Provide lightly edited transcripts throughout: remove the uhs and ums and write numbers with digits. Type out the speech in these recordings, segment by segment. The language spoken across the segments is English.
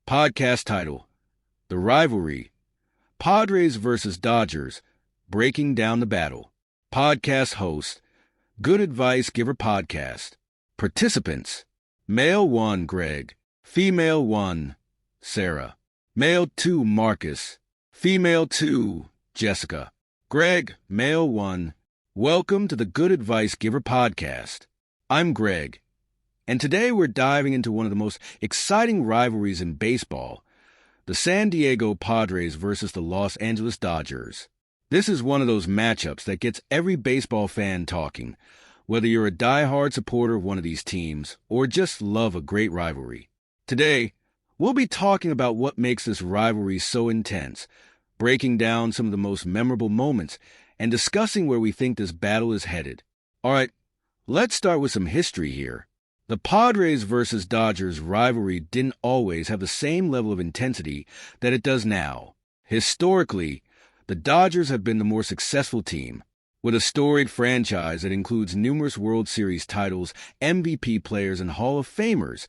Podcast title: The Rivalry. Padres versus Dodgers, breaking down the battle. Podcast host: Good Advice Giver Podcast. Participants: Male 1, Greg. Female 1, Sarah. Male 2, Marcus. Female 2, Jessica. Greg, Male 1. Welcome to the Good Advice Giver Podcast. I'm Greg, and today we're diving into one of the most exciting rivalries in baseball, the San Diego Padres versus the Los Angeles Dodgers. This is one of those matchups that gets every baseball fan talking, whether you're a die-hard supporter of one of these teams or just love a great rivalry. Today, we'll be talking about what makes this rivalry so intense, breaking down some of the most memorable moments, and discussing where we think this battle is headed. All right, let's start with some history here. The Padres versus Dodgers rivalry didn't always have the same level of intensity that it does now. Historically, the Dodgers have been the more successful team, with a storied franchise that includes numerous World Series titles, MVP players, and Hall of Famers.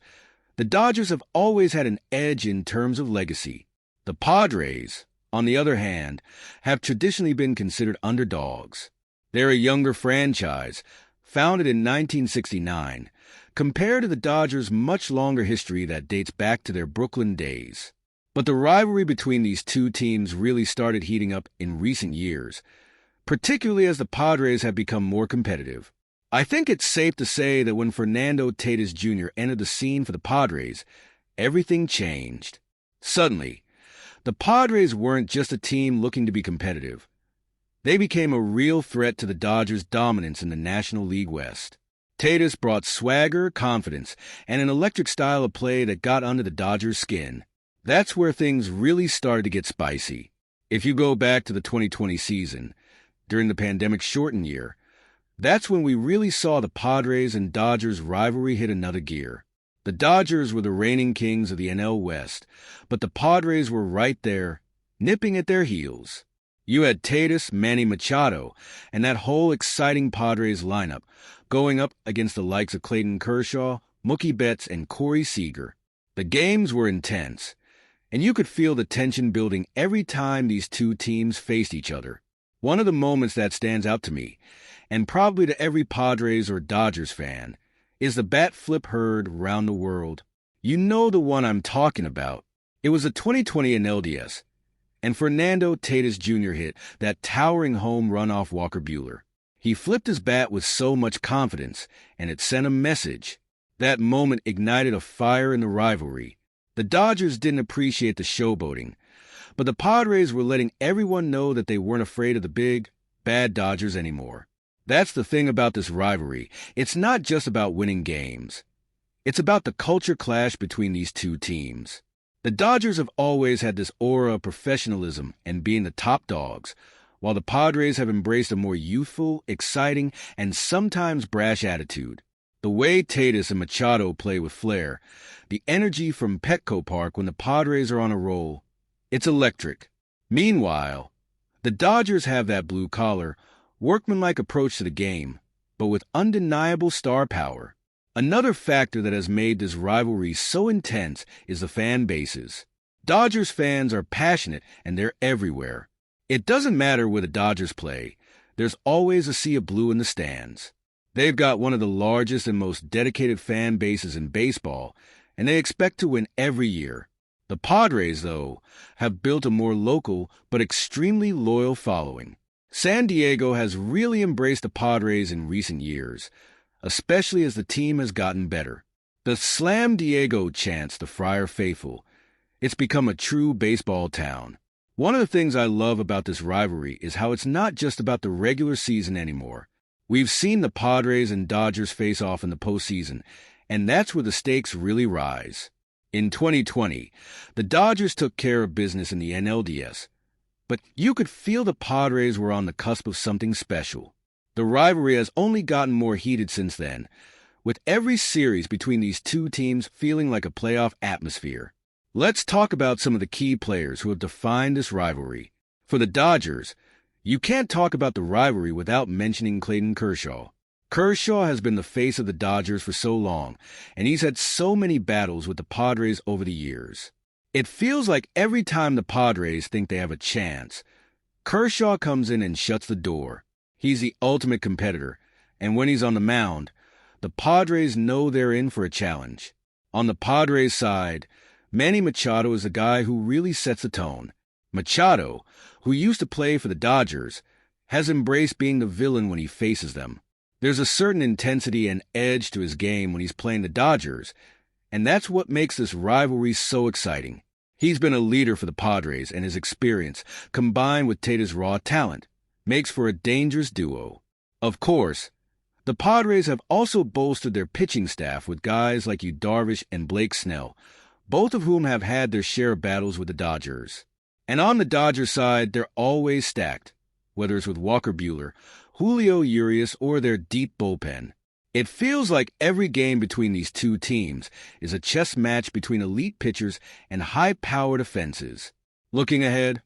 The Dodgers have always had an edge in terms of legacy. The Padres, on the other hand, have traditionally been considered underdogs. They're a younger franchise, founded in 1969, compared to the Dodgers' much longer history that dates back to their Brooklyn days. But the rivalry between these two teams really started heating up in recent years, particularly as the Padres have become more competitive. I think it's safe to say that when Fernando Tatis Jr. entered the scene for the Padres, everything changed. Suddenly, the Padres weren't just a team looking to be competitive. They became a real threat to the Dodgers' dominance in the National League West. Tatis brought swagger, confidence, and an electric style of play that got under the Dodgers' skin. That's where things really started to get spicy. If you go back to the 2020 season, during the pandemic-shortened year, that's when we really saw the Padres and Dodgers rivalry hit another gear. The Dodgers were the reigning kings of the NL West, but the Padres were right there, nipping at their heels. You had Tatis, Manny Machado, and that whole exciting Padres lineup going up against the likes of Clayton Kershaw, Mookie Betts, and Corey Seager. The games were intense, and you could feel the tension building every time these two teams faced each other. One of the moments that stands out to me, and probably to every Padres or Dodgers fan, is the bat flip heard around the world. You know the one I'm talking about. It was the 2020 NLDS, and Fernando Tatis Jr. hit that towering home run off Walker Buehler. He flipped his bat with so much confidence, and it sent a message. That moment ignited a fire in the rivalry. The Dodgers didn't appreciate the showboating, but the Padres were letting everyone know that they weren't afraid of the big, bad Dodgers anymore. That's the thing about this rivalry. It's not just about winning games. It's about the culture clash between these two teams. The Dodgers have always had this aura of professionalism and being the top dogs, while the Padres have embraced a more youthful, exciting, and sometimes brash attitude. The way Tatis and Machado play with flair, the energy from Petco Park when the Padres are on a roll, it's electric. Meanwhile, the Dodgers have that blue-collar, workmanlike approach to the game, but with undeniable star power. Another factor that has made this rivalry so intense is the fan bases. Dodgers fans are passionate and they're everywhere. It doesn't matter where the Dodgers play, there's always a sea of blue in the stands. They've got one of the largest and most dedicated fan bases in baseball, and they expect to win every year. The Padres, though, have built a more local but extremely loyal following. San Diego has really embraced the Padres in recent years, especially as the team has gotten better. The Slam Diego chants the Friar faithful. It's become a true baseball town. One of the things I love about this rivalry is how it's not just about the regular season anymore. We've seen the Padres and Dodgers face off in the postseason, and that's where the stakes really rise. In 2020, the Dodgers took care of business in the NLDS, but you could feel the Padres were on the cusp of something special. The rivalry has only gotten more heated since then, with every series between these two teams feeling like a playoff atmosphere. Let's talk about some of the key players who have defined this rivalry. For the Dodgers, you can't talk about the rivalry without mentioning Clayton Kershaw. Kershaw has been the face of the Dodgers for so long, and he's had so many battles with the Padres over the years. It feels like every time the Padres think they have a chance, Kershaw comes in and shuts the door. He's the ultimate competitor, and when he's on the mound, the Padres know they're in for a challenge. On the Padres side, Manny Machado is the guy who really sets the tone. Machado, who used to play for the Dodgers, has embraced being the villain when he faces them. There's a certain intensity and edge to his game when he's playing the Dodgers, and that's what makes this rivalry so exciting. He's been a leader for the Padres, and his experience, combined with Tate's raw talent, makes for a dangerous duo. Of course, the Padres have also bolstered their pitching staff with guys like Yu Darvish and Blake Snell, both of whom have had their share of battles with the Dodgers. And on the Dodgers side, they're always stacked, whether it's with Walker Buehler, Julio Urias, or their deep bullpen. It feels like every game between these two teams is a chess match between elite pitchers and high-powered offenses. Looking ahead,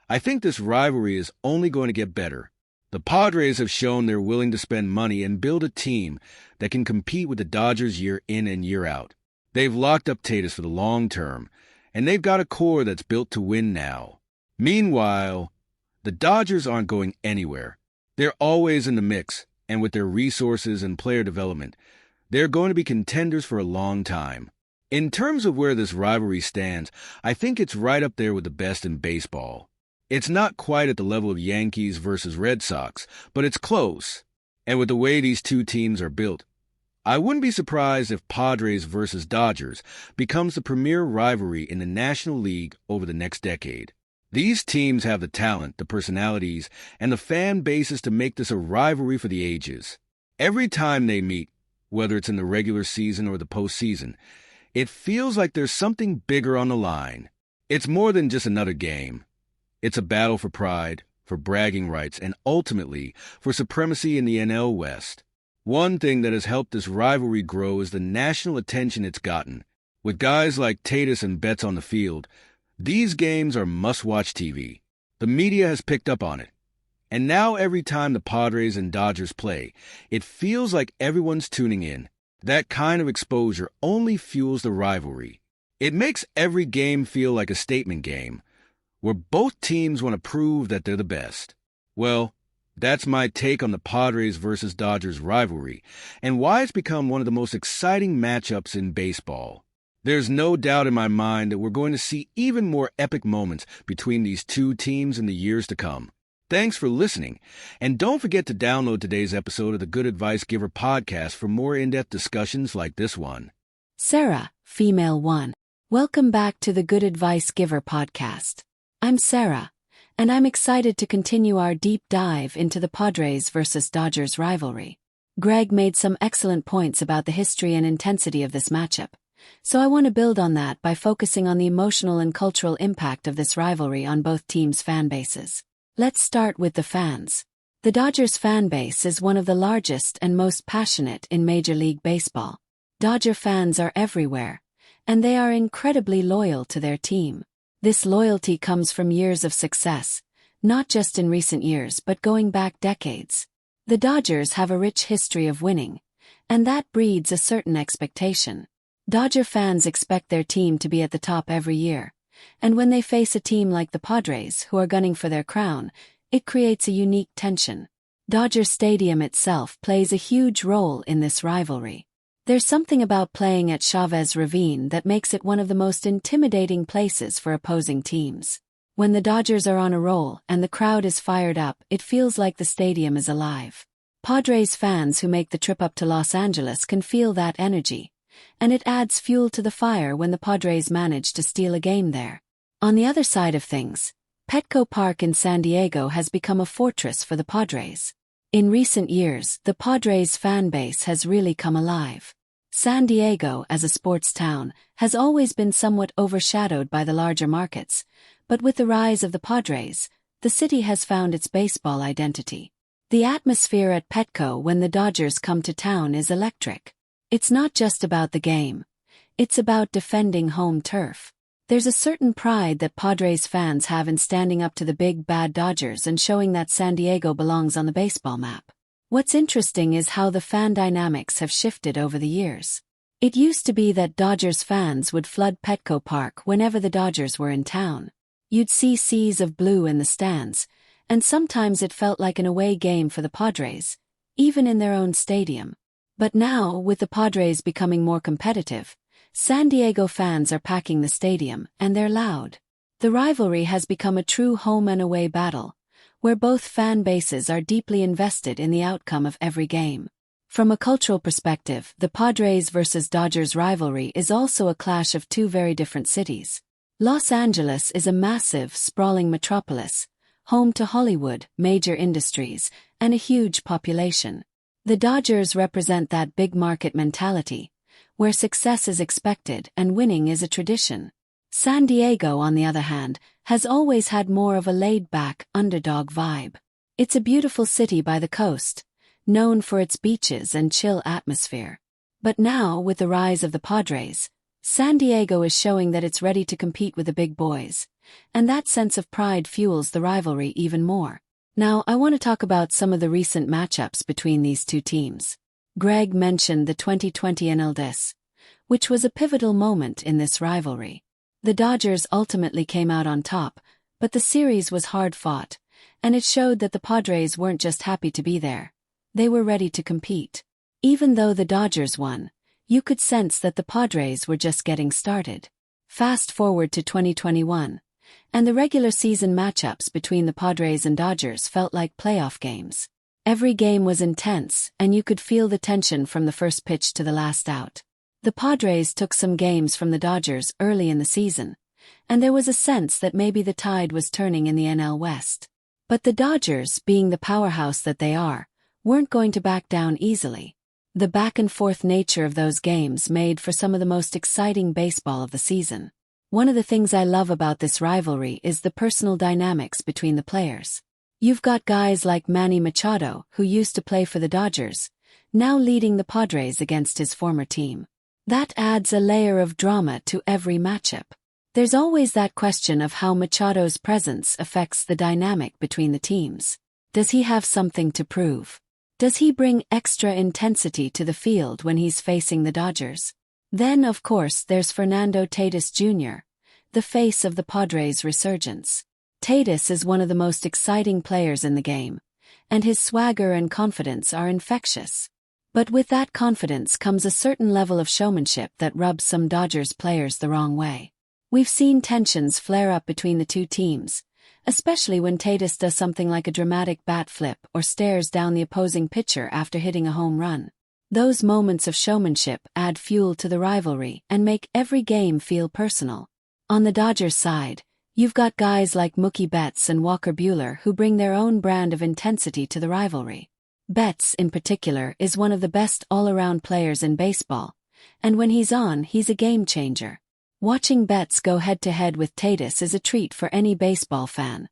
I think this rivalry is only going to get better. The Padres have shown they're willing to spend money and build a team that can compete with the Dodgers year in and year out. They've locked up Tate for the long term, and they've got a core that's built to win now. Meanwhile, the Dodgers aren't going anywhere. They're always in the mix, and with their resources and player development, they're going to be contenders for a long time. In terms of where this rivalry stands, I think it's right up there with the best in baseball. It's not quite at the level of Yankees versus Red Sox, but it's close. And with the way these two teams are built, I wouldn't be surprised if Padres versus Dodgers becomes the premier rivalry in the National League over the next decade. These teams have the talent, the personalities, and the fan bases to make this a rivalry for the ages. Every time they meet, whether it's in the regular season or the postseason, it feels like there's something bigger on the line. It's more than just another game. It's a battle for pride, for bragging rights, and ultimately for supremacy in the NL West. One thing that has helped this rivalry grow is the national attention it's gotten. With guys like Tate and Betts on the field, these games are must-watch TV. The media has picked up on it. And now every time the Padres and Dodgers play, it feels like everyone's tuning in. That kind of exposure only fuels the rivalry. It makes every game feel like a statement game, where both teams want to prove that they're the best. Well, that's my take on the Padres versus Dodgers rivalry, and why it's become one of the most exciting matchups in baseball. There's no doubt in my mind that we're going to see even more epic moments between these two teams in the years to come. Thanks for listening, and don't forget to download today's episode of the Good Advice Giver podcast for more in-depth discussions like this one. Sarah, female 1. Welcome back to the Good Advice Giver podcast. I'm Sarah, and I'm excited to continue our deep dive into the Padres versus Dodgers rivalry. Greg made some excellent points about the history and intensity of this matchup, so I want to build on that by focusing on the emotional and cultural impact of this rivalry on both teams' fan bases. Let's start with the fans. The Dodgers fan base is one of the largest and most passionate in Major League Baseball. Dodger fans are everywhere, and they are incredibly loyal to their team. This loyalty comes from years of success, not just in recent years but going back decades. The Dodgers have a rich history of winning, and that breeds a certain expectation. Dodger fans expect their team to be at the top every year, and when they face a team like the Padres who are gunning for their crown, it creates a unique tension. Dodger Stadium itself plays a huge role in this rivalry. There's something about playing at Chavez Ravine that makes it one of the most intimidating places for opposing teams. When the Dodgers are on a roll and the crowd is fired up, it feels like the stadium is alive. Padres fans who make the trip up to Los Angeles can feel that energy, and it adds fuel to the fire when the Padres manage to steal a game there. On the other side of things, Petco Park in San Diego has become a fortress for the Padres. In recent years, the Padres fan base has really come alive. San Diego, as a sports town, has always been somewhat overshadowed by the larger markets, but with the rise of the Padres, the city has found its baseball identity. The atmosphere at Petco when the Dodgers come to town is electric. It's not just about the game. It's about defending home turf. There's a certain pride that Padres fans have in standing up to the big bad Dodgers and showing that San Diego belongs on the baseball map. What's interesting is how the fan dynamics have shifted over the years. It used to be that Dodgers fans would flood Petco Park whenever the Dodgers were in town. You'd see seas of blue in the stands, and sometimes it felt like an away game for the Padres, even in their own stadium. But now, with the Padres becoming more competitive, San Diego fans are packing the stadium, and they're loud. The rivalry has become a true home and away battle, where both fan bases are deeply invested in the outcome of every game. From a cultural perspective, the Padres versus Dodgers rivalry is also a clash of two very different cities. Los Angeles is a massive, sprawling metropolis, home to Hollywood, major industries, and a huge population. The Dodgers represent that big market mentality, where success is expected and winning is a tradition. San Diego, on the other hand, has always had more of a laid-back, underdog vibe. It's a beautiful city by the coast, known for its beaches and chill atmosphere. But now, with the rise of the Padres, San Diego is showing that it's ready to compete with the big boys, and that sense of pride fuels the rivalry even more. Now, I want to talk about some of the recent matchups between these two teams. Greg mentioned the 2020 NLDS, which was a pivotal moment in this rivalry. The Dodgers ultimately came out on top, but the series was hard-fought, and it showed that the Padres weren't just happy to be there. They were ready to compete. Even though the Dodgers won, you could sense that the Padres were just getting started. Fast forward to 2021, and the regular season matchups between the Padres and Dodgers felt like playoff games. Every game was intense, and you could feel the tension from the first pitch to the last out. The Padres took some games from the Dodgers early in the season, and there was a sense that maybe the tide was turning in the NL West. But the Dodgers, being the powerhouse that they are, weren't going to back down easily. The back-and-forth nature of those games made for some of the most exciting baseball of the season. One of the things I love about this rivalry is the personal dynamics between the players. You've got guys like Manny Machado, who used to play for the Dodgers, now leading the Padres against his former team. That adds a layer of drama to every matchup. There's always that question of how Machado's presence affects the dynamic between the teams. Does he have something to prove? Does he bring extra intensity to the field when he's facing the Dodgers? Then, of course, there's Fernando Tatis Jr., the face of the Padres' resurgence. Tatis is one of the most exciting players in the game, and his swagger and confidence are infectious. But with that confidence comes a certain level of showmanship that rubs some Dodgers players the wrong way. We've seen tensions flare up between the two teams, especially when Tatis does something like a dramatic bat flip or stares down the opposing pitcher after hitting a home run. Those moments of showmanship add fuel to the rivalry and make every game feel personal. On the Dodgers side, you've got guys like Mookie Betts and Walker Buehler who bring their own brand of intensity to the rivalry. Betts, in particular, is one of the best all-around players in baseball, and when he's on, he's a game-changer. Watching Betts go head-to-head with Tatis is a treat for any baseball fan,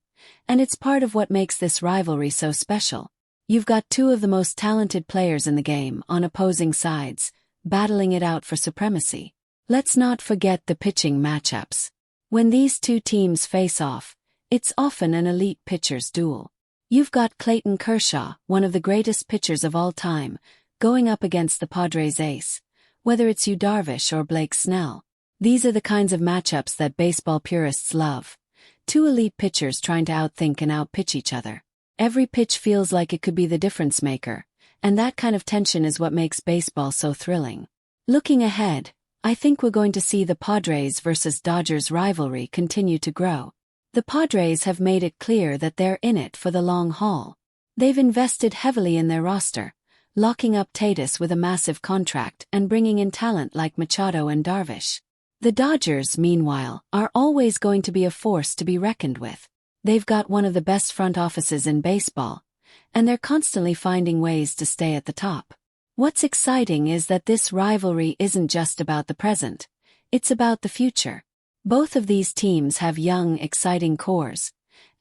and it's part of what makes this rivalry so special. You've got two of the most talented players in the game on opposing sides, battling it out for supremacy. Let's not forget the pitching matchups. When these two teams face off, it's often an elite pitcher's duel. You've got Clayton Kershaw, one of the greatest pitchers of all time, going up against the Padres ace, whether it's Yu Darvish or Blake Snell. These are the kinds of matchups that baseball purists love. Two elite pitchers trying to outthink and outpitch each other. Every pitch feels like it could be the difference maker, and that kind of tension is what makes baseball so thrilling. Looking ahead, I think we're going to see the Padres versus Dodgers rivalry continue to grow. The Padres have made it clear that they're in it for the long haul. They've invested heavily in their roster, locking up Tatis with a massive contract and bringing in talent like Machado and Darvish. The Dodgers, meanwhile, are always going to be a force to be reckoned with. They've got one of the best front offices in baseball, and they're constantly finding ways to stay at the top. What's exciting is that this rivalry isn't just about the present, it's about the future. Both of these teams have young, exciting cores,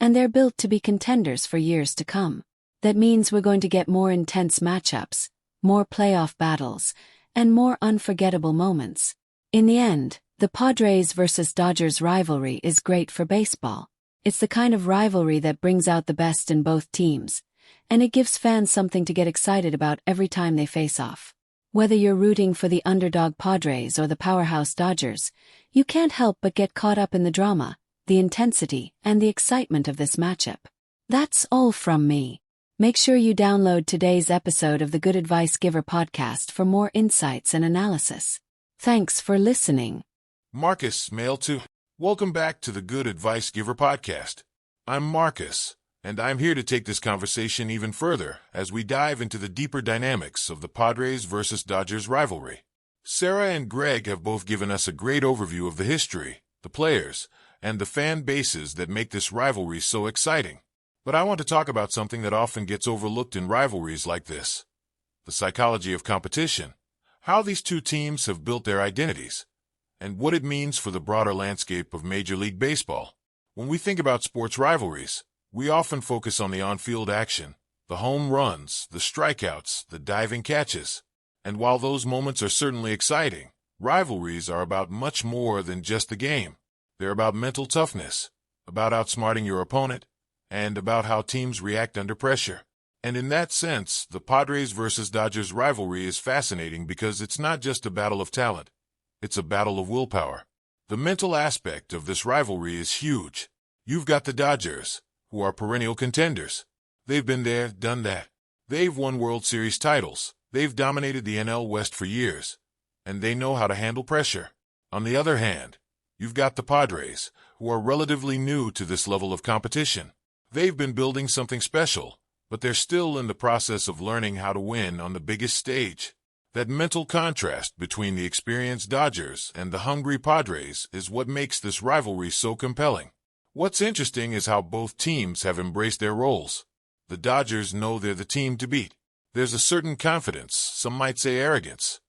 and they're built to be contenders for years to come. That means we're going to get more intense matchups, more playoff battles, and more unforgettable moments. In the end, the Padres versus Dodgers rivalry is great for baseball. It's the kind of rivalry that brings out the best in both teams, and it gives fans something to get excited about every time they face off. Whether you're rooting for the underdog Padres or the powerhouse Dodgers, you can't help but get caught up in the drama, the intensity, and the excitement of this matchup. That's all from me. Make sure you download today's episode of the Good Advice Giver podcast for more insights and analysis. Thanks for listening. Marcus, male 2. Welcome back to the Good Advice Giver podcast. I'm Marcus, and I'm here to take this conversation even further as we dive into the deeper dynamics of the Padres versus Dodgers rivalry. Sarah and Greg have both given us a great overview of the history, the players, and the fan bases that make this rivalry so exciting. But I want to talk about something that often gets overlooked in rivalries like this: the psychology of competition, how these two teams have built their identities, and what it means for the broader landscape of Major League Baseball. When we think about sports rivalries, we often focus on the on-field action, the home runs, the strikeouts, the diving catches. And while those moments are certainly exciting, rivalries are about much more than just the game. They're about mental toughness, about outsmarting your opponent, and about how teams react under pressure. And in that sense, the Padres versus Dodgers rivalry is fascinating because it's not just a battle of talent. It's a battle of willpower. The mental aspect of this rivalry is huge. You've got the Dodgers, who are perennial contenders. They've been there, done that. They've won World Series titles. They've dominated the NL West for years, and they know how to handle pressure. On the other hand, you've got the Padres, who are relatively new to this level of competition. They've been building something special, but they're still in the process of learning how to win on the biggest stage. That mental contrast between the experienced Dodgers and the hungry Padres is what makes this rivalry so compelling. What's interesting is how both teams have embraced their roles. The Dodgers know they're the team to beat. There's a certain confidence, some might say arrogance,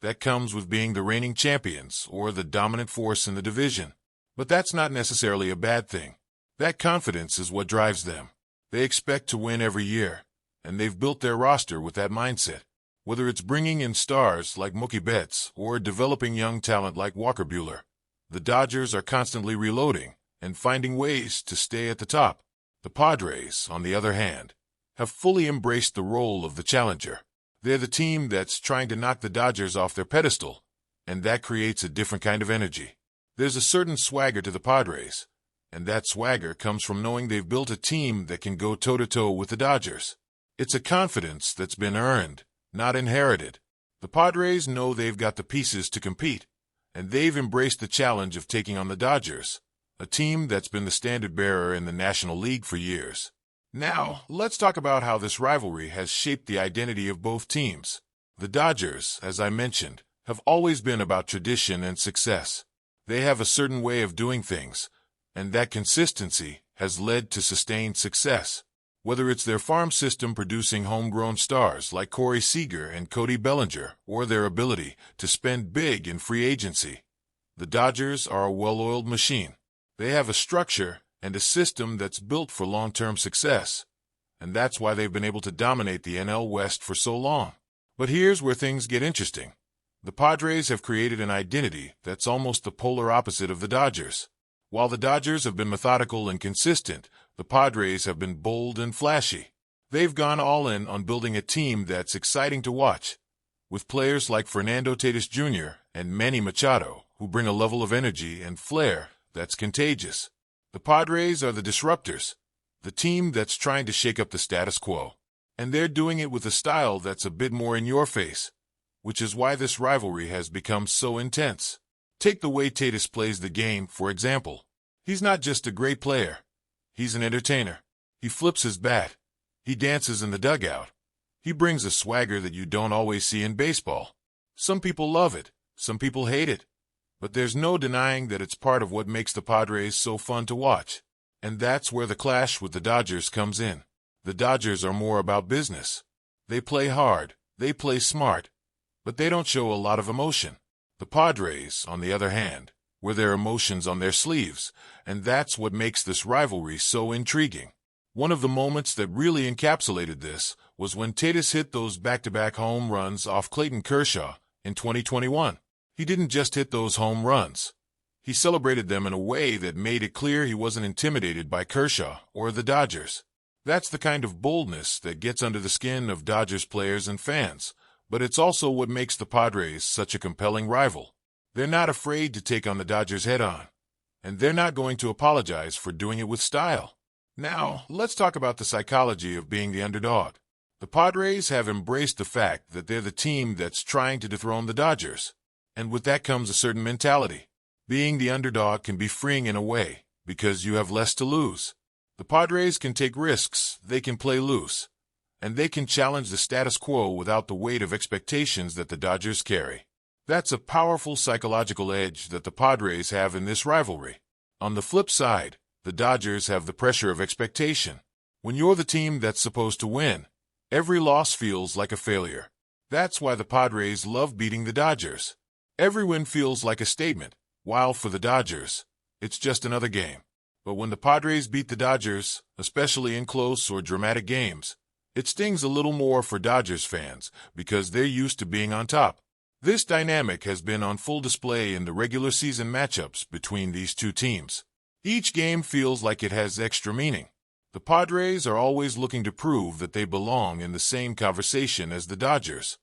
that comes with being the reigning champions or the dominant force in the division. But that's not necessarily a bad thing. That confidence is what drives them. They expect to win every year, and they've built their roster with that mindset. Whether it's bringing in stars like Mookie Betts or developing young talent like Walker Buehler, the Dodgers are constantly reloading and finding ways to stay at the top. The Padres, on the other hand, have fully embraced the role of the challenger. They're the team that's trying to knock the Dodgers off their pedestal, and that creates a different kind of energy. There's a certain swagger to the Padres, and that swagger comes from knowing they've built a team that can go toe-to-toe with the Dodgers. It's a confidence that's been earned, not inherited. The Padres know they've got the pieces to compete, and they've embraced the challenge of taking on the Dodgers, a team that's been the standard-bearer in the National League for years. Now, let's talk about how this rivalry has shaped the identity of both teams. The Dodgers, as I mentioned, have always been about tradition and success. They have a certain way of doing things, and that consistency has led to sustained success. Whether it's their farm system producing homegrown stars like Corey Seager and Cody Bellinger, or their ability to spend big in free agency, the Dodgers are a well-oiled machine. They have a structure and a system that's built for long-term success, and that's why they've been able to dominate the NL West for so long. But here's where things get interesting. The Padres have created an identity that's almost the polar opposite of the Dodgers. While the Dodgers have been methodical and consistent, the Padres have been bold and flashy. They've gone all in on building a team that's exciting to watch, with players like Fernando Tatis Jr. and Manny Machado, who bring a level of energy and flair that's contagious. The Padres are the disruptors, the team that's trying to shake up the status quo. And they're doing it with a style that's a bit more in your face, which is why this rivalry has become so intense. Take the way Tatis plays the game, for example. He's not just a great player. He's an entertainer. He flips his bat. He dances in the dugout. He brings a swagger that you don't always see in baseball. Some people love it. Some people hate it. But there's no denying that it's part of what makes the Padres so fun to watch. And that's where the clash with the Dodgers comes in. The Dodgers are more about business. They play hard, they play smart, but they don't show a lot of emotion. The Padres, on the other hand, wear their emotions on their sleeves, and that's what makes this rivalry so intriguing. One of the moments that really encapsulated this was when Tatis hit those back-to-back home runs off Clayton Kershaw in 2021. He didn't just hit those home runs. He celebrated them in a way that made it clear he wasn't intimidated by Kershaw or the Dodgers. That's the kind of boldness that gets under the skin of Dodgers players and fans, But it's also what makes the Padres such a compelling rival. They're not afraid to take on the Dodgers head-on, and they're not going to apologize for doing it with style. Now, let's talk about the psychology of being the underdog. The Padres have embraced the fact that they're the team that's trying to dethrone the Dodgers, and with that comes a certain mentality. Being the underdog can be freeing in a way, because you have less to lose. The Padres can take risks, they can play loose, and they can challenge the status quo without the weight of expectations that the Dodgers carry. That's a powerful psychological edge that the Padres have in this rivalry. On the flip side, the Dodgers have the pressure of expectation. When you're the team that's supposed to win, every loss feels like a failure. That's why the Padres love beating the Dodgers. Every win feels like a statement, while for the Dodgers, it's just another game. But when the Padres beat the Dodgers, especially in close or dramatic games, it stings a little more for Dodgers fans because they're used to being on top. This dynamic has been on full display in the regular season matchups between these two teams. Each game feels like it has extra meaning. The Padres are always looking to prove that they belong in the same conversation as the Dodgers,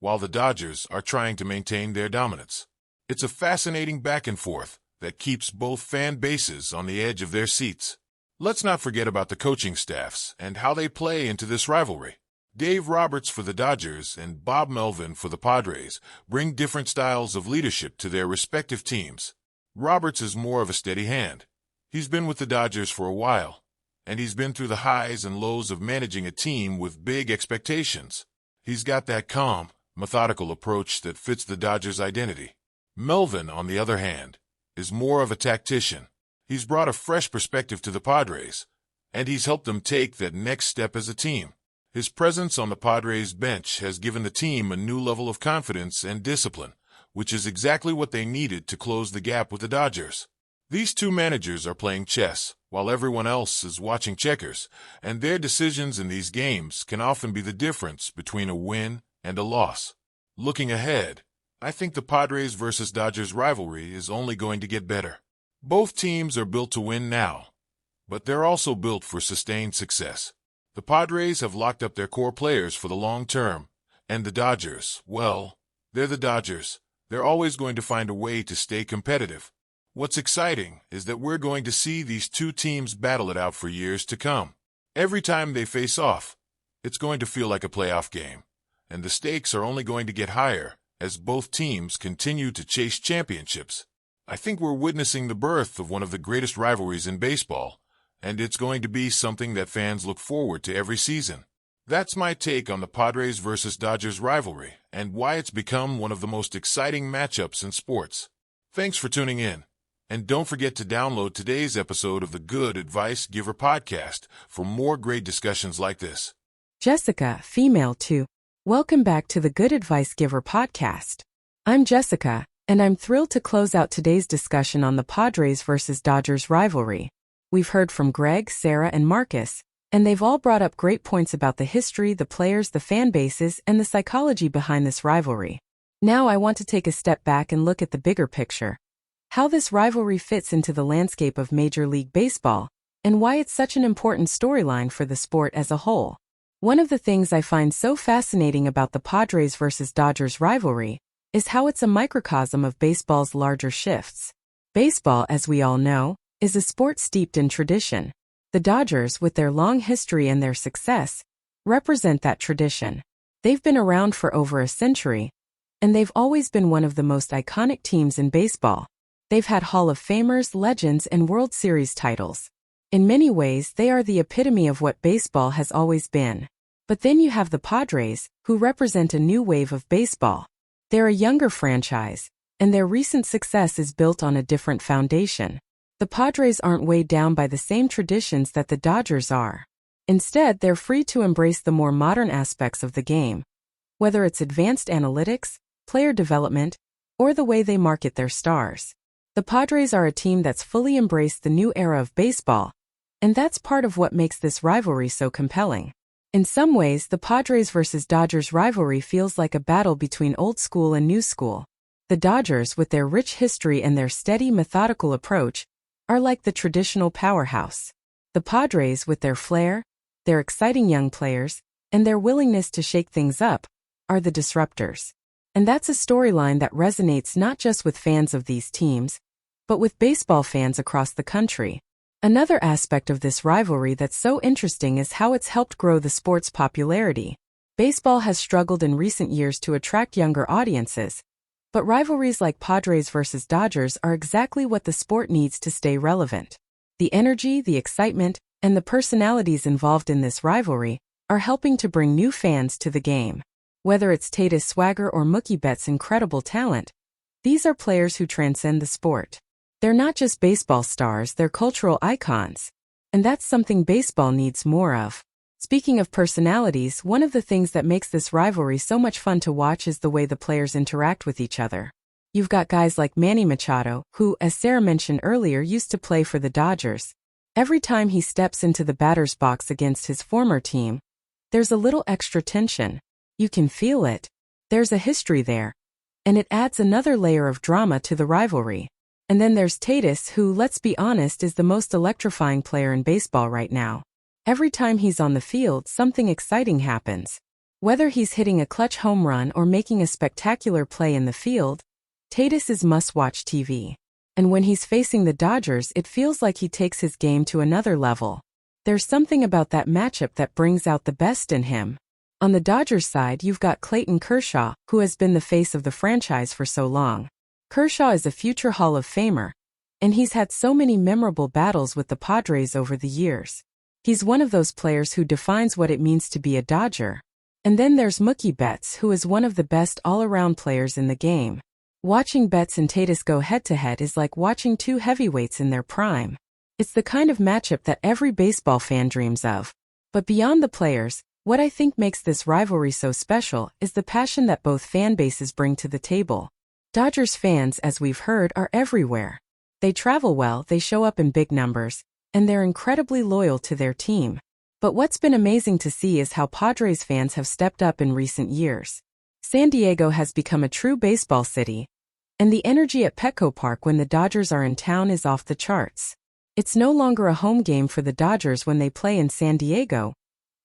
while the Dodgers are trying to maintain their dominance. It's a fascinating back and forth that keeps both fan bases on the edge of their seats. Let's not forget about the coaching staffs and how they play into this rivalry. Dave Roberts for the Dodgers and Bob Melvin for the Padres bring different styles of leadership to their respective teams. Roberts is more of a steady hand. He's been with the Dodgers for a while, and he's been through the highs and lows of managing a team with big expectations. He's got that calm, methodical approach that fits the Dodgers' identity. Melvin, on the other hand, is more of a tactician. He's brought a fresh perspective to the Padres, and he's helped them take that next step as a team. His presence on the Padres bench has given the team a new level of confidence and discipline, which is exactly what they needed to close the gap with the Dodgers. These two managers are playing chess, while everyone else is watching checkers, and their decisions in these games can often be the difference between a win and a loss. Looking ahead, I think the Padres versus Dodgers rivalry is only going to get better. Both teams are built to win now, but they're also built for sustained success. The Padres have locked up their core players for the long term, and the Dodgers, well, they're the Dodgers. They're always going to find a way to stay competitive. What's exciting is that we're going to see these two teams battle it out for years to come. Every time they face off, it's going to feel like a playoff game, and the stakes are only going to get higher as both teams continue to chase championships. I think we're witnessing the birth of one of the greatest rivalries in baseball, and it's going to be something that fans look forward to every season. That's my take on the Padres versus Dodgers rivalry and why it's become one of the most exciting matchups in sports. Thanks for tuning in, and don't forget to download today's episode of the Good Advice Giver podcast for more great discussions like this. Jessica, female 2. Welcome back to the Good Advice Giver podcast. I'm Jessica, and I'm thrilled to close out today's discussion on the Padres versus Dodgers rivalry. We've heard from Greg, Sarah, and Marcus, and they've all brought up great points about the history, the players, the fan bases, and the psychology behind this rivalry. Now I want to take a step back and look at the bigger picture. How this rivalry fits into the landscape of Major League Baseball, and why it's such an important storyline for the sport as a whole. One of the things I find so fascinating about the Padres versus Dodgers rivalry is how it's a microcosm of baseball's larger shifts. Baseball, as we all know, is a sport steeped in tradition. The Dodgers, with their long history and their success, represent that tradition. They've been around for over a century, and they've always been one of the most iconic teams in baseball. They've had Hall of Famers, legends, and World Series titles. In many ways, they are the epitome of what baseball has always been. But then you have the Padres, who represent a new wave of baseball. They're a younger franchise, and their recent success is built on a different foundation. The Padres aren't weighed down by the same traditions that the Dodgers are. Instead, they're free to embrace the more modern aspects of the game, whether it's advanced analytics, player development, or the way they market their stars. The Padres are a team that's fully embraced the new era of baseball, and that's part of what makes this rivalry so compelling. In some ways, the Padres versus Dodgers rivalry feels like a battle between old school and new school. The Dodgers, with their rich history and their steady, methodical approach, are like the traditional powerhouse. The Padres, with their flair, their exciting young players, and their willingness to shake things up, are the disruptors. And that's a storyline that resonates not just with fans of these teams, but with baseball fans across the country. Another aspect of this rivalry that's so interesting is how it's helped grow the sport's popularity. Baseball has struggled in recent years to attract younger audiences, but rivalries like Padres versus Dodgers are exactly what the sport needs to stay relevant. The energy, the excitement, and the personalities involved in this rivalry are helping to bring new fans to the game. Whether it's Tatis' swagger or Mookie Betts' incredible talent, these are players who transcend the sport. They're not just baseball stars, they're cultural icons. And that's something baseball needs more of. Speaking of personalities, one of the things that makes this rivalry so much fun to watch is the way the players interact with each other. You've got guys like Manny Machado, who, as Sarah mentioned earlier, used to play for the Dodgers. Every time he steps into the batter's box against his former team, there's a little extra tension. You can feel it. There's a history there. And it adds another layer of drama to the rivalry. And then there's Tatis, who, let's be honest, is the most electrifying player in baseball right now. Every time he's on the field, something exciting happens. Whether he's hitting a clutch home run or making a spectacular play in the field, Tatis is must-watch TV. And when he's facing the Dodgers, it feels like he takes his game to another level. There's something about that matchup that brings out the best in him. On the Dodgers side, you've got Clayton Kershaw, who has been the face of the franchise for so long. Kershaw is a future Hall of Famer, and he's had so many memorable battles with the Padres over the years. He's one of those players who defines what it means to be a Dodger. And then there's Mookie Betts, who is one of the best all-around players in the game. Watching Betts and Tatis go head-to-head is like watching two heavyweights in their prime. It's the kind of matchup that every baseball fan dreams of. But beyond the players, what I think makes this rivalry so special is the passion that both fan bases bring to the table. Dodgers fans, as we've heard, are everywhere. They travel well, they show up in big numbers, and they're incredibly loyal to their team. But what's been amazing to see is how Padres fans have stepped up in recent years. San Diego has become a true baseball city, and the energy at Petco Park when the Dodgers are in town is off the charts. It's no longer a home game for the Dodgers when they play in San Diego.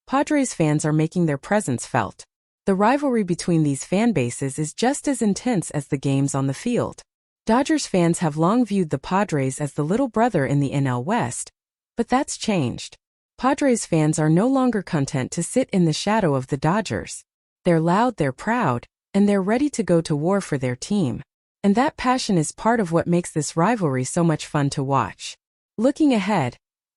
Padres fans are making their presence felt. The rivalry between these fan bases is just as intense as the games on the field. Dodgers fans have long viewed the Padres as the little brother in the NL West, but that's changed. Padres fans are no longer content to sit in the shadow of the Dodgers. They're loud, they're proud, and they're ready to go to war for their team. And that passion is part of what makes this rivalry so much fun to watch. Looking ahead,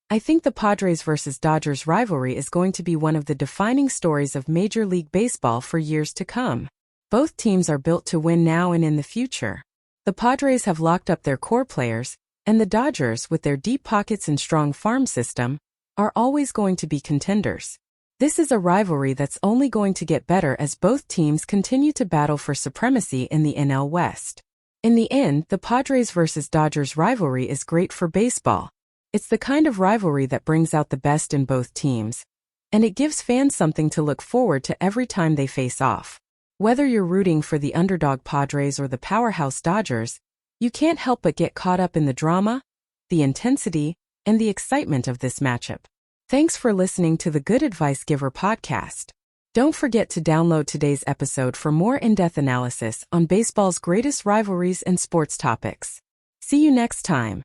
I think the Padres versus Dodgers rivalry is going to be one of the defining stories of Major League Baseball for years to come. Both teams are built to win now and in the future. The Padres have locked up their core players, and the Dodgers, with their deep pockets and strong farm system, are always going to be contenders. This is a rivalry that's only going to get better as both teams continue to battle for supremacy in the NL West. In the end, the Padres versus Dodgers rivalry is great for baseball. It's the kind of rivalry that brings out the best in both teams, and it gives fans something to look forward to every time they face off. Whether you're rooting for the underdog Padres or the powerhouse Dodgers, you can't help but get caught up in the drama, the intensity, and the excitement of this matchup. Thanks for listening to the Good Advice Giver podcast. Don't forget to download today's episode for more in-depth analysis on baseball's greatest rivalries and sports topics. See you next time.